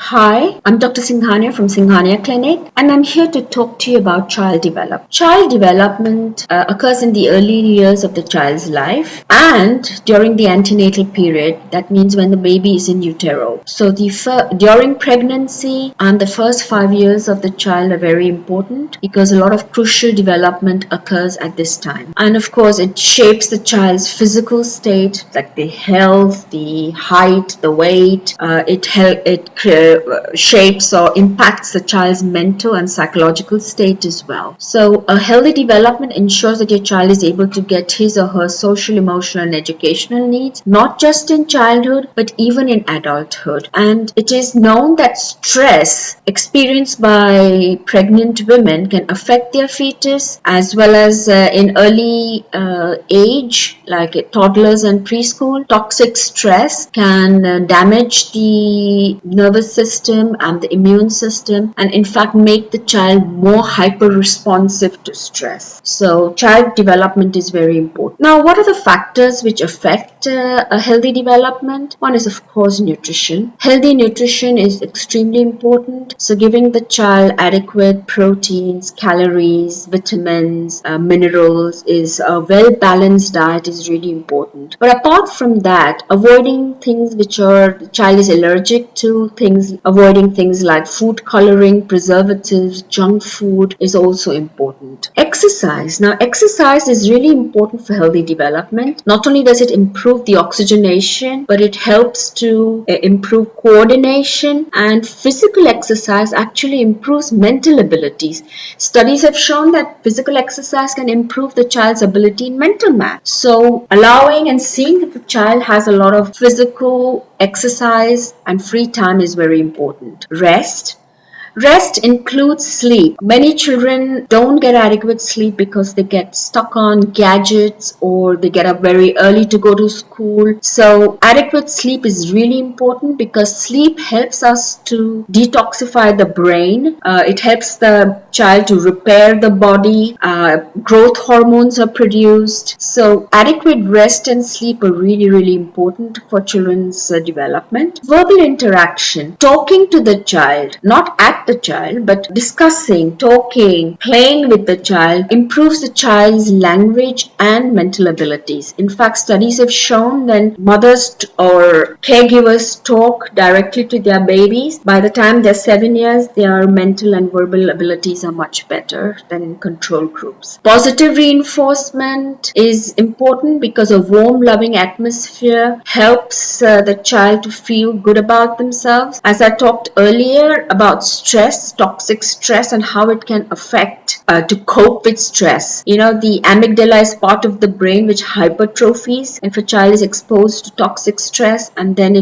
Hi, I'm Dr. Singhania from Singhania Clinic, and I'm here to talk to you about child development. Child development occurs in the early years of the child's life and during the antenatal period. That means when the baby is in utero. So during pregnancy and the first 5 years of the child are very important because a lot of crucial development occurs at this time. And of course, it shapes the child's physical state, like the health, the height, the weight. It shapes or impacts the child's mental and psychological state as well. So a healthy development ensures that your child is able to get his or her social, emotional and educational needs, not just in childhood but even in adulthood. And it is known that stress experienced by pregnant women can affect their fetus as well as in early age, like toddlers and preschool. Toxic stress can damage the nervous system and the immune system, and in fact make the child more hyper responsive to stress. So child development is very important. Now, what are the factors which affect a healthy development? One is of course nutrition. Healthy nutrition is extremely important. So giving the child adequate proteins, calories, vitamins, minerals, is a well balanced diet is really important. But apart from that, avoiding things which the child is allergic to, avoiding things like food coloring, preservatives, junk food is also important. Exercise. Now, exercise is really important for healthy development. Not only does it improve the oxygenation, but it helps to improve coordination, and physical exercise actually improves mental abilities. Studies have shown that physical exercise can improve the child's ability in mental math. So allowing and seeing that the child has a lot of physical exercise and free time is very important. Rest includes sleep. Many children don't get adequate sleep because they get stuck on gadgets or they get up very early to go to school. So adequate sleep is really important because sleep helps us to detoxify the brain. It helps the child to repair the body. Growth hormones are produced. So adequate rest and sleep are really, really important for children's development. Verbal interaction. Talking to the child, not at the child, but discussing, talking, playing with the child improves the child's language and mental abilities. In fact, studies have shown when mothers or caregivers talk directly to their babies, by the time they're 7 years, their mental and verbal abilities are much better than in control groups. Positive reinforcement is important because a warm, loving atmosphere helps the child to feel good about themselves. As I talked earlier about stress, toxic stress, and how it can affect to cope with stress. The amygdala is part of the brain which hypertrophies if a child is exposed to toxic stress, and then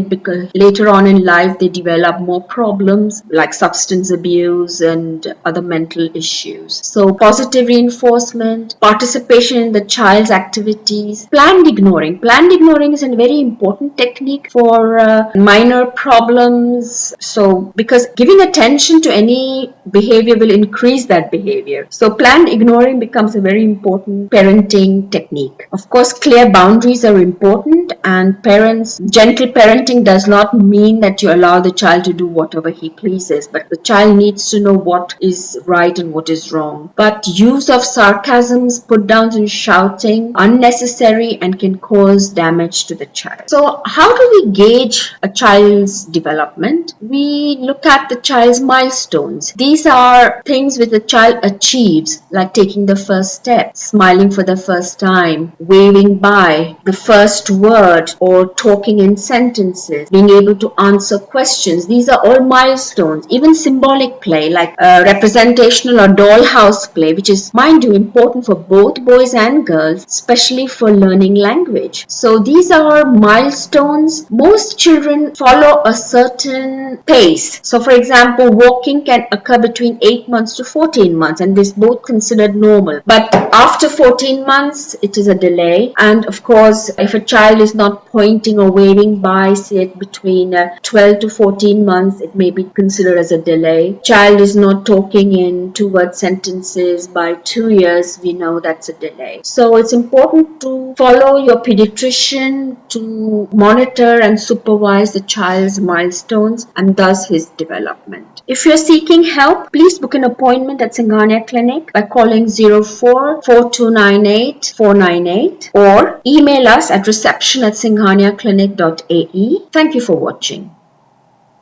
later on in life they develop more problems like substance abuse and other mental issues. So positive reinforcement, participation in the child's activities, planned ignoring. Planned ignoring is a very important technique for minor problems. So because giving attention to any behavior will increase that behavior. So planned ignoring becomes a very important parenting technique. Of course, clear boundaries are important, and gentle parenting does not mean that you allow the child to do whatever he pleases, but the child needs to know what is right and what is wrong. But use of sarcasms, put downs and shouting unnecessary and can cause damage to the child. So how do we gauge a child's development? We look at the child's milestones. These are things which the child achieves, like taking the first step, smiling for the first time, waving by, the first word, or talking in sentences, being able to answer questions. These are all milestones. Even symbolic play like representational or dollhouse play, which is, mind you, important for both boys and girls, especially for learning language. So these are milestones. Most children follow a certain pace. So for example, walking walking can occur between 8 months to 14 months, and this both considered normal. But after 14 months, it is a delay. And of course, if a child is not pointing or waving by, say between 12 to 14 months, it may be considered as a delay. Child is not talking in 2-word sentences by 2 years, we know that's a delay. So it's important to follow your pediatrician to monitor and supervise the child's milestones and thus his development. If you're seeking help, please book an appointment at Singhania Clinic by calling 04 4298 498 or email us at reception@singhaniaclinic.ae. Thank you for watching.